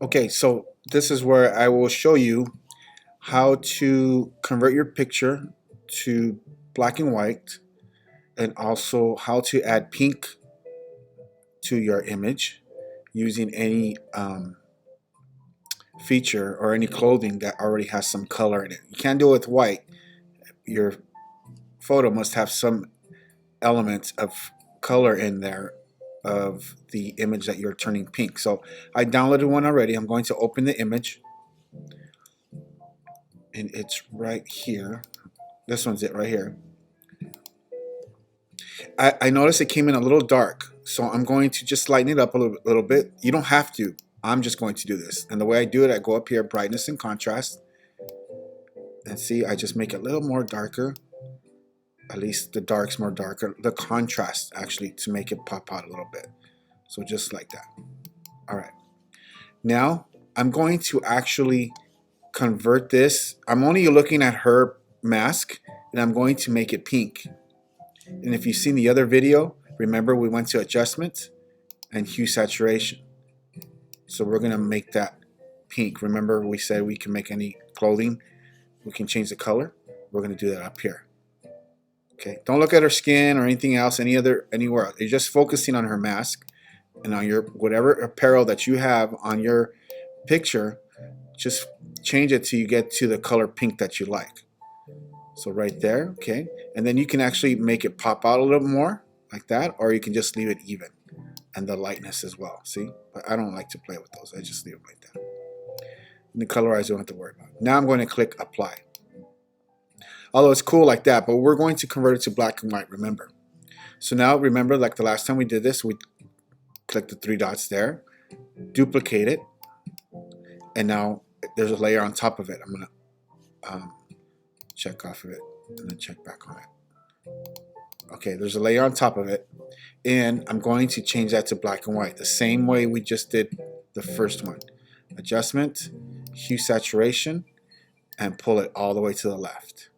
Okay, so this is where I will show you how to convert your picture to black and white, and also how to add pink to your image using any feature or any clothing that already has some color in it. You can't do it with white. Your photo must have some element of color in there of the image that you're turning pink. So I downloaded one already. I'm going to open the image, and it's right here. This one's it right here. I noticed it came in a little dark, so I'm going to just lighten it up a little bit. You don't have to. I'm just going to do this. And the way I do it, I go up here, brightness and contrast, and see, I just make it a little more darker. At least the dark's more darker. The contrast actually to make it pop out a little bit. So just like that. All right. Now I'm going to actually convert this. I'm only looking at her mask, and I'm going to make it pink. And if you've seen the other video, remember we went to adjustment and hue saturation. So we're going to make that pink. Remember we said we can make any clothing, we can change the color. We're going to do that up here. Okay, don't look at her skin or anything else, anywhere else. You're just focusing on her mask and on your whatever apparel that you have on your picture. Just change it till you get to the color pink that you like. So right there, okay, and then you can actually make it pop out a little more like that, or you can just leave it even, and the lightness as well. See, but I don't like to play with those. I just leave it like that. And the colorize, you don't have to worry about. Now I'm going to click apply. Although it's cool like that, but we're going to convert it to black and white, remember. So now remember, like the last time we did this, we click the three dots there, duplicate it, and now there's a layer on top of it. I'm gonna check off of it and then check back on it. Okay, there's a layer on top of it, and I'm going to change that to black and white the same way we just did the first one. Adjustment, hue saturation, and pull it all the way to the left.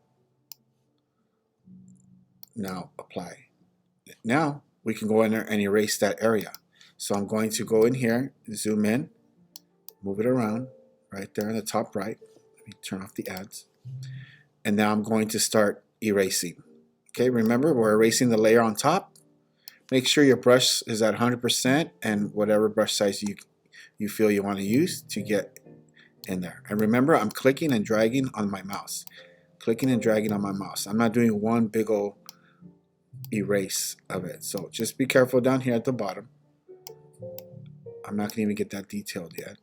Now apply. Now we can go in there and erase that area. So I'm going to go in here, zoom in, move it around right there in the top right. Let me turn off the ads. And now I'm going to start erasing. Okay, remember we're erasing the layer on top. Make sure your brush is at 100% and whatever brush size you feel you want to use to get in there. And remember, I'm clicking and dragging on my mouse. Clicking and dragging on my mouse. I'm not doing one big old erase of it. So just be careful down here at the bottom. I'm not going to even get that detailed yet.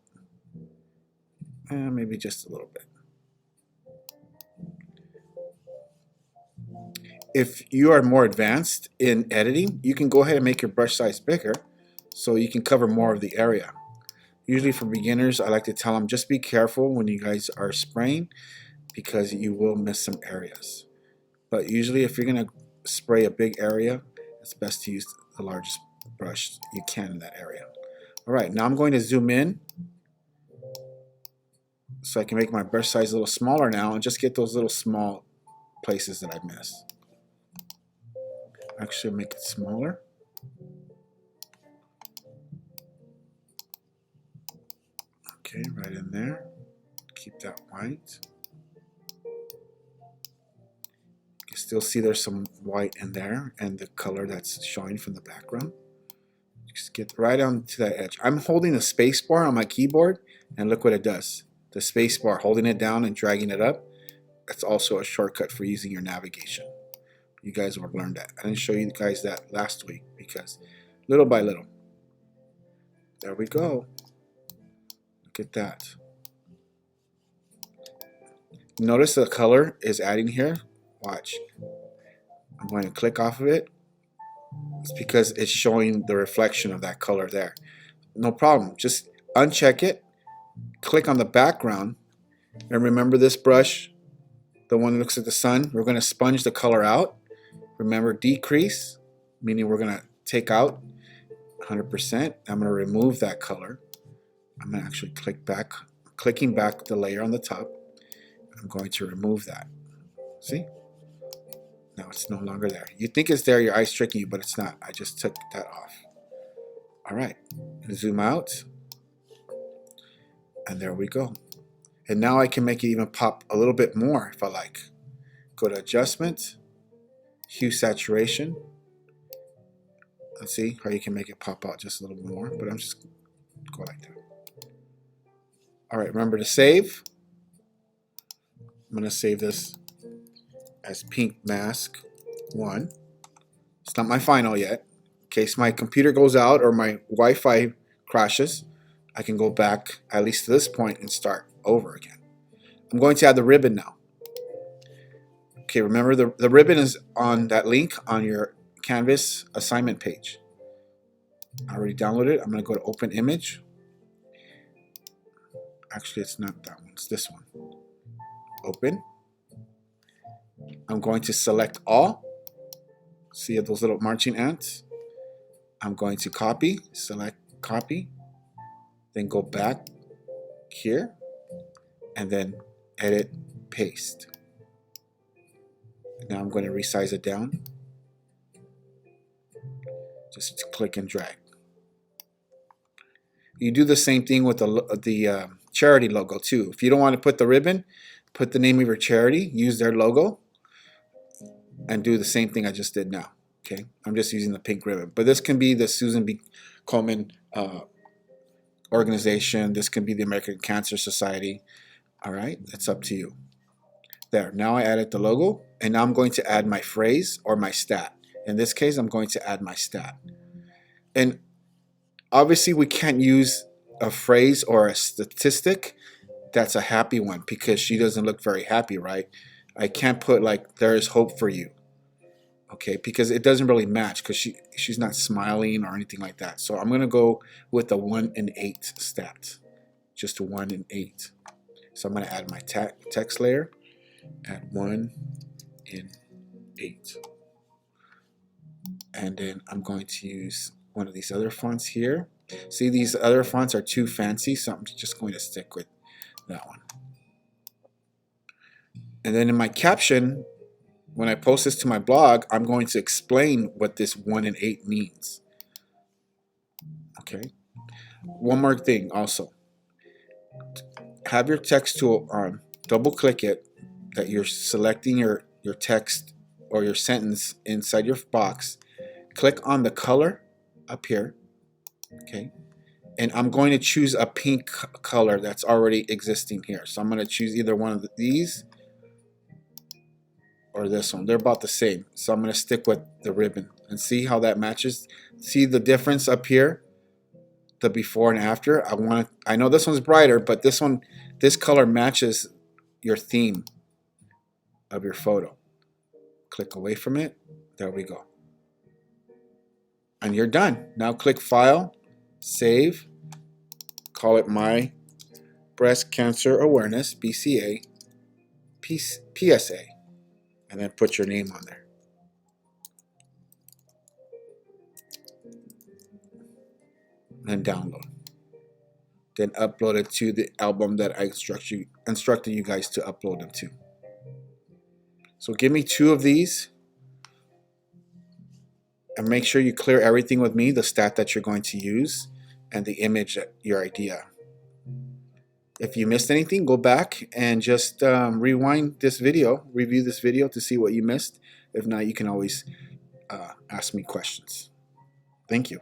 Maybe just a little bit. If you are more advanced in editing, you can go ahead and make your brush size bigger so you can cover more of the area. Usually for beginners, I like to tell them just be careful when you guys are spraying because you will miss some areas. But usually if you're going to spray a big area, it's best to use the largest brush you can in that area. Alright, now I'm going to zoom in so I can make my brush size a little smaller now and just get those little small places that I missed. Actually make it smaller. Okay, right in there. Keep that white. You can still see there's some white in there and the color that's showing from the background. Just get right on to that edge. I'm holding the space bar on my keyboard and look what it does. The space bar, holding it down and dragging it up, that's also a shortcut for using your navigation. You guys will learn that. I didn't show you guys that last week because little by little. There we go. Look at that. Notice the color is adding here. Watch. I'm going to click off of it. It's because it's showing the reflection of that color there. No problem. Just uncheck it. Click on the background. And remember this brush, the one that looks at the sun, we're going to sponge the color out. Remember decrease, meaning we're going to take out 100%. I'm going to remove that color. I'm going to actually clicking back the layer on the top. I'm going to remove that. See? Now it's no longer there. You think it's there, your eye's tricking you, but it's not. I just took that off. All right. Zoom out. And there we go. And now I can make it even pop a little bit more if I like. Go to Adjustment, Hue Saturation. Let's see how you can make it pop out just a little bit more, but I'm just go like that. All right, remember to save. I'm going to save this as Pink Mask 1. It's not my final yet. In case my computer goes out or my Wi-Fi crashes, I can go back at least to this point and start over again. I'm going to add the ribbon now. Okay, remember the ribbon is on that link on your Canvas assignment page. I already downloaded it. I'm going to go to Open Image. Actually, it's not that one. It's this one. Open. I'm going to select all. See those little marching ants? I'm going to copy, select copy, then go back here, and then edit, paste. Now I'm going to resize it down. Just click and drag. You do the same thing with the charity logo too. If you don't want to put the ribbon, put the name of your charity, use their logo, and do the same thing I just did now. Okay, I'm just using the pink ribbon, but this can be the Susan B. Komen organization. This can be the American Cancer Society. All right, it's up to you. There, now I added the logo, and now I'm going to add my phrase or my stat. In this case, I'm going to add my stat. And obviously, we can't use a phrase or a statistic that's a happy one because she doesn't look very happy, right? I can't put like, there is hope for you. Okay, because it doesn't really match because she's not smiling or anything like that. So I'm going to go with the 1 in 8 stat. Just a 1 in 8. So I'm going to add my text layer at 1 in 8. And then I'm going to use one of these other fonts here. See, these other fonts are too fancy, so I'm just going to stick with that one. And then in my caption, when I post this to my blog, I'm going to explain what this 1 in 8 means. Okay. One more thing also. Have your text tool on. Double click it that you're selecting your text or your sentence inside your box. Click on the color up here. Okay. And I'm going to choose a pink color that's already existing here. So I'm going to choose either one of these or this one. They're about the same. So I'm going to stick with the ribbon and see how that matches. See the difference up here, the before and after. I know this one's brighter, but this color matches your theme of your photo. Click away from it. There we go. And you're done. Now click File, Save, call it My Breast Cancer Awareness, BCA, PSA. And then put your name on there. And download. Then upload it to the album that I instructed you guys to upload them to. So give me 2 of these. And make sure you clear everything with me, the stat that you're going to use, and the image, your idea. If you missed anything, go back and just rewind this video, review this video to see what you missed. If not, you can always ask me questions. Thank you.